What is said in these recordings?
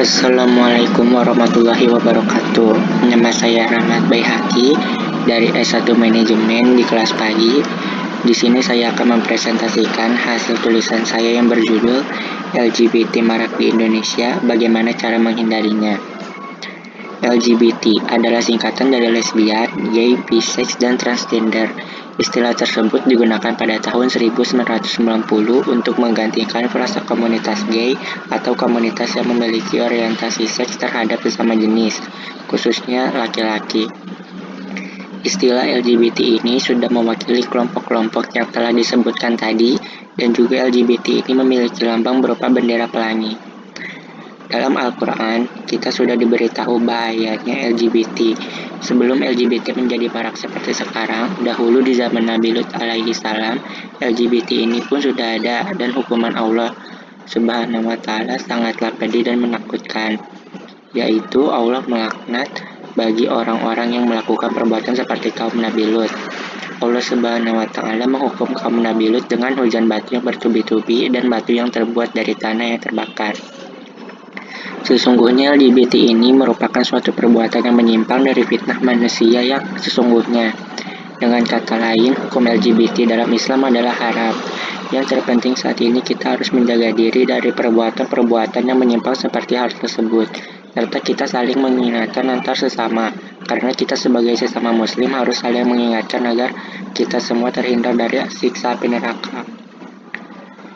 Assalamualaikum warahmatullahi wabarakatuh. Nama saya Rahmat Baihaqi dari S1 Manajemen di kelas pagi. Di sini saya akan mempresentasikan hasil tulisan saya yang berjudul LGBT marak di Indonesia, bagaimana cara menghindarinya. LGBT adalah singkatan dari lesbian, gay, bisex, dan transgender. Istilah tersebut digunakan pada tahun 1990 untuk menggantikan frasa komunitas gay atau komunitas yang memiliki orientasi seks terhadap sesama jenis, khususnya laki-laki. Istilah LGBT ini sudah mewakili kelompok-kelompok yang telah disebutkan tadi, dan juga LGBT ini memiliki lambang berupa bendera pelangi. Dalam Al-Quran, kita sudah diberitahu bahayanya LGBT. Sebelum LGBT menjadi marak seperti sekarang, dahulu di zaman Nabi Lut alaihi salam, LGBT ini pun sudah ada, dan hukuman Allah Subhanahu wa Ta'ala sangatlah pedih dan menakutkan, yaitu Allah melaknat bagi orang-orang yang melakukan perbuatan seperti kaum Nabi Lut. Allah Subhanahu wa Ta'ala menghukum kaum Nabi Lut dengan hujan batu yang bertubi-tubi dan batu yang terbuat dari tanah yang terbakar. Sesungguhnya LGBT ini merupakan suatu perbuatan yang menyimpang dari fitnah manusia yang sesungguhnya. Dengan kata lain, hukum LGBT dalam Islam adalah haram. Yang terpenting saat ini kita harus menjaga diri dari perbuatan-perbuatan yang menyimpang seperti hal tersebut, serta kita saling mengingatkan antar sesama, karena kita sebagai sesama muslim harus saling mengingatkan agar kita semua terhindar dari siksa api neraka.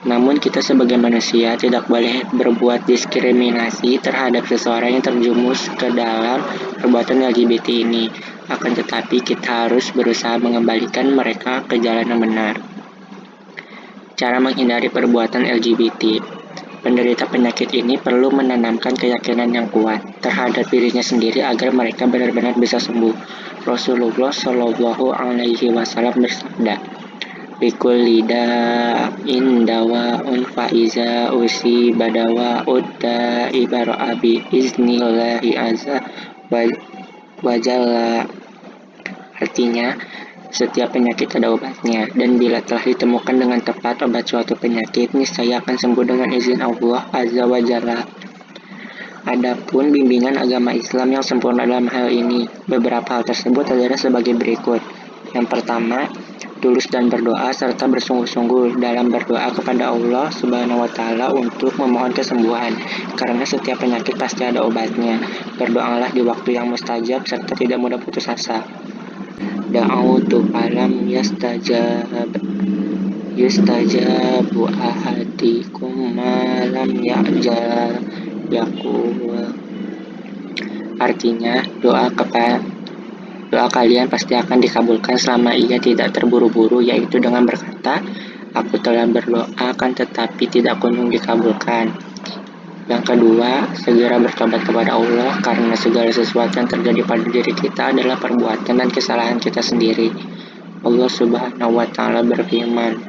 Namun kita sebagai manusia tidak boleh berbuat diskriminasi terhadap seseorang yang terjumus ke dalam perbuatan LGBT ini. Akan tetapi kita harus berusaha mengembalikan mereka ke jalan yang benar. Cara menghindari perbuatan LGBT. Penderita penyakit ini perlu menanamkan keyakinan yang kuat terhadap dirinya sendiri agar mereka benar-benar bisa sembuh. Rasulullah Shallallahu Alaihi Wasallam bersabda, Likulli da'in dawa'un fa'iza usi badawa'ud da'ibaro'a biiznillahi azza wa jalla. Artinya, setiap penyakit ada obatnya, dan bila telah ditemukan dengan tepat obat suatu penyakit, niscaya akan sembuh dengan izin Allah azza wa jalla. Adapun bimbingan agama Islam yang sempurna dalam hal ini, beberapa hal tersebut adalah sebagai berikut. Yang pertama, tulus dan berdoa serta bersungguh-sungguh dalam berdoa kepada Allah Subhanahu wa Ta'ala untuk memohon kesembuhan, karena setiap penyakit pasti ada obatnya. Berdoalah di waktu yang mustajab serta tidak mudah putus asa. Da'autu falam yustajabu ahadikum malam ya'jal yaqul. Artinya, doa kalian pasti akan dikabulkan selama ia tidak terburu-buru, yaitu dengan berkata, aku telah berdoa akan tetapi tidak kunjung dikabulkan. Yang kedua, segera bertobat kepada Allah, karena segala sesuatu yang terjadi pada diri kita adalah perbuatan dan kesalahan kita sendiri. Allah Subhanahu wa Ta'ala berfirman,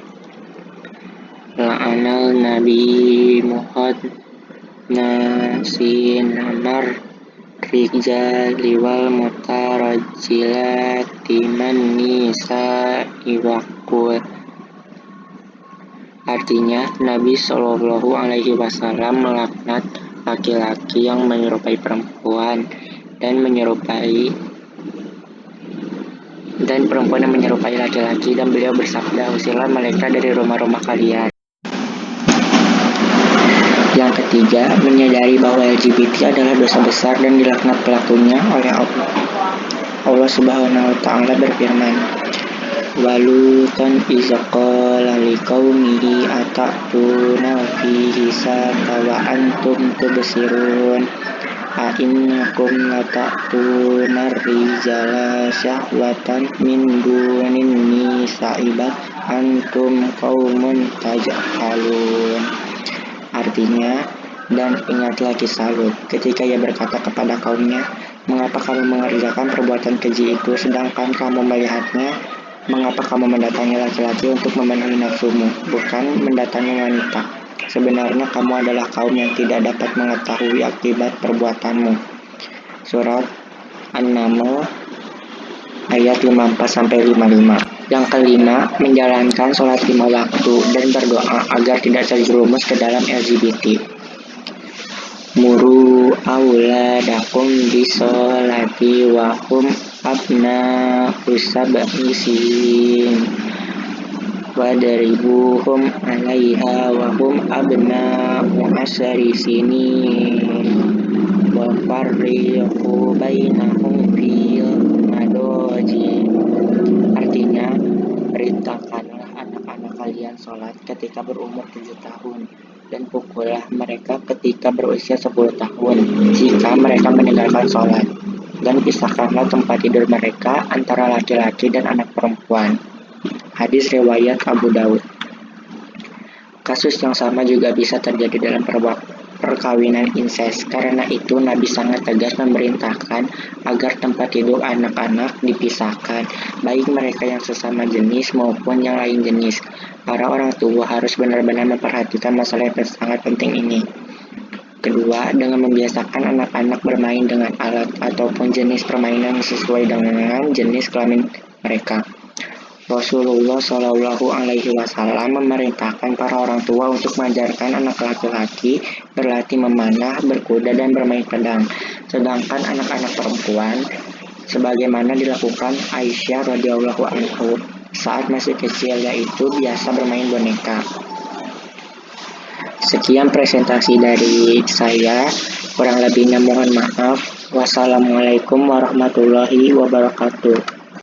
La'anal Nabi Muhammad nasin namar rijali wal mutarajjilati man nisa'i waqul. Artinya, Nabi Shallallahu Alaihi Wasallam melaknat laki-laki yang menyerupai perempuan dan perempuan yang menyerupai laki-laki, dan beliau bersabda, usirlah mereka dari rumah-rumah kalian. Yang ketiga, menyadari bahwa LGBT adalah dosa besar dan dilaknat pelakunya oleh Allah. Allah Subhanahu wa Ta'ala berfirman, Walutan iza qala liqaumihi atatuna fi hisata wa antum tubsirun a innakum latatuna rijala syahwatan min dunin nisa'i bal antum qaumun tajhalun. Artinya, dan ingatlah kisah Lut ketika ia berkata kepada kaumnya, mengapa kamu mengerjakan perbuatan keji itu sedangkan kamu melihatnya? Mengapa kamu mendatangi laki-laki untuk memenuhi nafsumu, bukan mendatangi wanita? Sebenarnya kamu adalah kaum yang tidak dapat mengetahui akibat perbuatanmu. Surat An-Naml ayat 54-55. Yang kelima, menjalankan sholat 5 waktu dan berdoa agar tidak terjerumus ke dalam LGBT. Muru auladakum bisolati wa hum abna'u sab'i sin wadribuhum 'alaiha wa hum abna'u asyri sinin wa farriqu bainahum fil madaji. Artinya, perintahkanlah anak-anak kalian sholat ketika berumur 7 tahun dan pukullah mereka ketika berusia 10 tahun jika mereka meninggalkan sholat, dan pisahkanlah tempat tidur mereka antara laki-laki dan anak perempuan. Hadis riwayat Abu Daud. Kasus yang sama juga bisa terjadi dalam perkawinan inses. Karena itu Nabi sangat tegas memerintahkan agar tempat tidur anak-anak dipisahkan, baik mereka yang sesama jenis maupun yang lain jenis. Para orang tua harus benar-benar memperhatikan masalah yang sangat penting ini. Kedua, dengan membiasakan anak-anak bermain dengan alat ataupun jenis permainan sesuai dengan jenis kelamin mereka. Rasulullah Shallallahu Alaihi Wasallam memerintahkan para orang tua untuk mengajarkan anak laki-laki berlatih memanah, berkuda, dan bermain pedang. Sedangkan anak-anak perempuan, sebagaimana dilakukan Aisyah radhiyallahu anhu saat masih kecil, yaitu biasa bermain boneka. Sekian presentasi dari saya, kurang lebihnya mohon maaf. Wassalamualaikum warahmatullahi wabarakatuh.